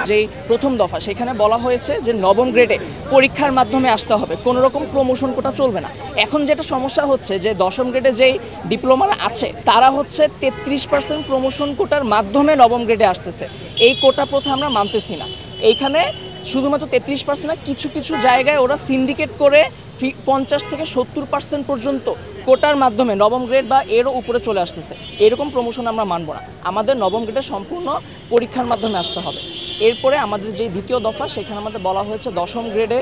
যেই প্রথম দফা সেখানে বলা হয়েছে যে নবম গ্রেডে পরীক্ষার মাধ্যমে আসতে হবে, কোনো রকম প্রমোশন কোটা চলবে না। এখন যেটা সমস্যা হচ্ছে যে দশম গ্রেডে যেই ডিপ্লোমারা আছে তারা হচ্ছে 33% প্রমোশন কোটার মাধ্যমে নবম গ্রেডে আসতেছে। এই কোটা প্রথা আমরা মানতেছি না। এইখানে শুধুমাত্র 33% না, কিছু কিছু জায়গায় ওরা সিন্ডিকেট করে 50 থেকে 70% পর্যন্ত কোটার মাধ্যমে নবম গ্রেড বা এরও উপরে চলে আসতেছে। এরকম প্রমোশন আমরা মানব না। আমাদের নবম গ্রেডে সম্পূর্ণ পরীক্ষার মাধ্যমে আসতে হবে। এরপরে আমাদের যে দ্বিতীয় দফা সেখানে আমাদের বলা হয়েছে দশম গ্রেডে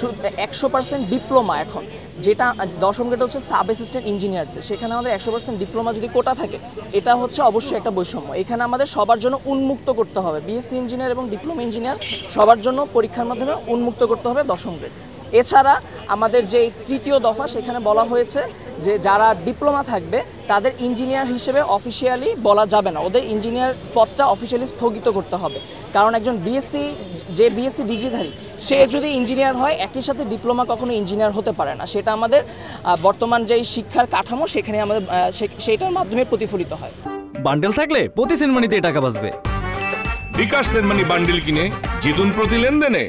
100% ডিপ্লোমা। এখন যেটা দশম গ্রেড হচ্ছে সাব অ্যাসিস্ট্যান্ট ইঞ্জিনিয়ারদের, সেখানে আমাদের 100% ডিপ্লোমা যদি কোটা থাকে এটা হচ্ছে অবশ্যই একটা বৈষম্য। এখানে আমাদের সবার জন্য উন্মুক্ত করতে হবে, বিএসসি ইঞ্জিনিয়ার এবং ডিপ্লোমা ইঞ্জিনিয়ার সবার জন্য পরীক্ষার মাধ্যমে উন্মুক্ত করতে হবে দশম গ্রেড। এছাড়া আমাদের যে তৃতীয় দফা সেখানে বলা হয়েছে যে যারা ডিপ্লোমা থাকবে তাদের ইঞ্জিনিয়ার হিসেবে অফিসিয়ালি বলা যাবে না, ওদের ইঞ্জিনিয়ার পদটা অফিসিয়ালি স্থগিত করতে হবে। কারণ একজন বিএসসি ডিগ্রিধারী সে যদি ইঞ্জিনিয়ার হয় একই সাথে ডিপ্লোমা কখনো ইঞ্জিনিয়ার হতে পারে না। সেটা আমাদের বর্তমান যেই শিক্ষার কাঠামো সেখানে আমাদের সেইটার মাধ্যমে প্রতিফলিত হয়। বান্ডেল থাকলে প্রতি সেনমানিতে টাকা বাঁচবে। বিকাশ সেনমানি বান্ডেল কিনে জিতুন প্রতি লেনদেনে।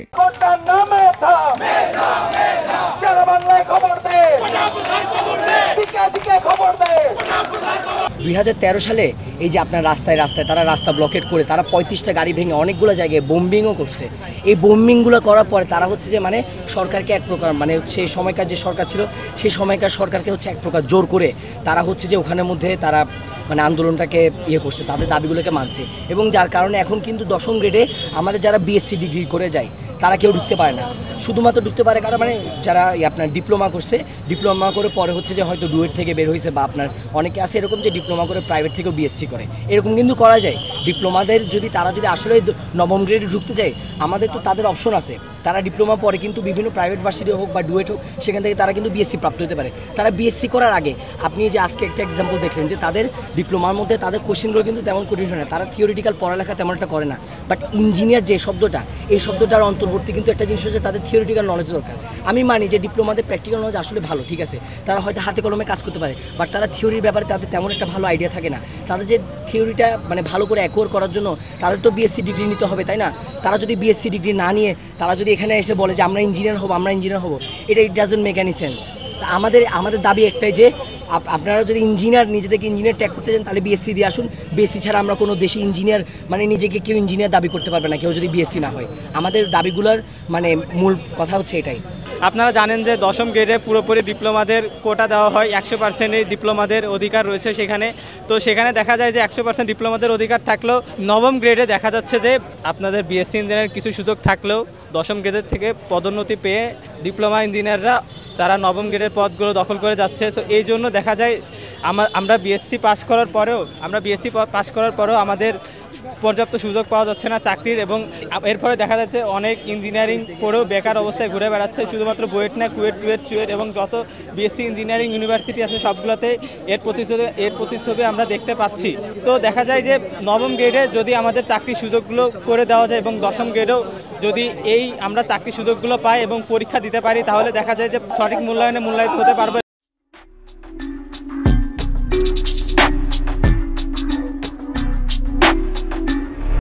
2013 সালে এই যে আপনার রাস্তায় তারা রাস্তা ব্লকেট করে তারা 35টা গাড়ি ভেঙে অনেকগুলো জায়গায় বোম্বিংও করছে। এই বোম্বিংগুলো করার পরে তারা হচ্ছে যে মানে সরকারকে এক প্রকার মানে হচ্ছে সময়কার যে সরকার ছিল সেই সময়কার সরকারকে হচ্ছে এক প্রকার জোর করে তারা হচ্ছে যে ওখানের মধ্যে তারা মানে আন্দোলনটাকে করছে, তাদের দাবিগুলোকে মানছে। এবং যার কারণে এখন কিন্তু দশম গ্রেডে আমাদের যারা বিএসসি ডিগ্রি করে যায় তারা কেউ ঢুকতে পারে না। শুধুমাত্র ঢুকতে পারে কারণ মানে যারা আপনার ডিপ্লোমা করছে, ডিপ্লোমা করে পরে হচ্ছে যে হয়তো ডুয়েট থেকে বের হয়েছে, বা আপনার অনেকে আছে এরকম যে ডিপ্লোমা করে প্রাইভেট থেকেও বিএসসি করে, এরকম কিন্তু করা যায়। ডিপ্লোমাদের তারা যদি আসলে নবম গ্রেডে ঢুকতে চায় আমাদের তো তাদের অপশন আছে। তারা ডিপ্লোমা পরে কিন্তু বিভিন্ন প্রাইভেট ভার্সিটি হোক বা ডুয়েট হোক সেখান থেকে তারা কিন্তু বিএসসি প্রাপ্ত হতে পারে। তারা বিএসসি করার আগে আপনি যে আজকে একটা এক্সাম্পল দেখলেন যে তাদের ডিপ্লোমার মধ্যে তাদের কোশ্চেনগুলো কিন্তু তেমন কঠিন হয় না, তারা থিওরিটিক্যাল পড়ালেখা তেমন একটা করে না। বাট ইঞ্জিনিয়ার যে শব্দটা, এই শব্দটার অন্তর্বর্তী কিন্তু একটা জিনিস হচ্ছে তাদের থিওরিটিক্যাল নলেজ দরকার। আমি মানি যে ডিপ্লোমাদের প্র্যাকটিক্যাল নলেজ আসলে ভালো, ঠিক আছে, তারা হয়তো হাতে কলমে কাজ করতে পারে, বাট তারা থিওরির ব্যাপারে তাদের তেমন একটা ভালো আইডিয়া থাকে না। তাদের যে থিওরিটা মানে ভালো করে অ্যাকোয়ার করার জন্য তাদের তো বিএসসি ডিগ্রি নিতে হবে, তাই না? তারা যদি বিএসসি ডিগ্রি না নিয়ে তারা যদি এখানে এসে বলে যে আমরা ইঞ্জিনিয়ার হব, এটা it doesn't make any sense. তা আমাদের দাবি একটাই যে আপনারা যদি নিজেদেরকে ইঞ্জিনিয়ার ট্যাগ করতে চান তাহলে বিএসসি দিয়ে আসুন। বিএসসি ছাড়া আমরা কোনো দেশে ইঞ্জিনিয়ার মানে নিজেকে কেউ ইঞ্জিনিয়ার দাবি করতে পারবে না কেউ যদি বিএসসি না হয়। আমাদের দাবিগুলোর মানে মূল কথা হচ্ছে এটাই। আপনারা জানেন যে দশম গ্রেডে পুরোপুরি ডিপ্লোমাদের কোটা দেওয়া হয়, 100% ডিপ্লোমাদের অধিকার রয়েছে সেখানে। তো সেখানে দেখা যায় যে 100% ডিপ্লোমাদের অধিকার থাকলেও নবম গ্রেডে দেখা যাচ্ছে যে আপনাদের বিএসসি ইঞ্জিনিয়ারের কিছু সুযোগ থাকলেও দশম গ্রেডের থেকে পদোন্নতি পেয়ে ডিপ্লোমা ইঞ্জিনিয়াররা তারা নবম গ্রেডের পদগুলো দখল করে যাচ্ছে। তো এই জন্য দেখা যায় আমরা বিএসসি পাস করার পরেও আমাদের পর্যাপ্ত সুযোগ পাওয়া যাচ্ছে না চাকরির, এবং এর ফলে দেখা যাচ্ছে অনেক ইঞ্জিনিয়ারিং পড়েও বেকার অবস্থায় ঘুরে বেড়াচ্ছে। শুধুমাত্র বুয়েট না, কুয়েট এবং যত বিএসসি ইঞ্জিনিয়ারিং ইউনিভার্সিটি আছে সবগুলোতে এর প্রতিচ্ছবি আমরা দেখতে পাচ্ছি। তো দেখা যায় যে নবম গ্রেডে যদি আমাদের চাকরির সুযোগগুলো করে দেওয়া যায় এবং দশম গ্রেডেও যদি আমরা চাকরির সুযোগগুলো পাই এবং পরীক্ষা দিতে পারি তাহলে দেখা যায় যে সঠিক মূল্যায়িত হতে পারবে।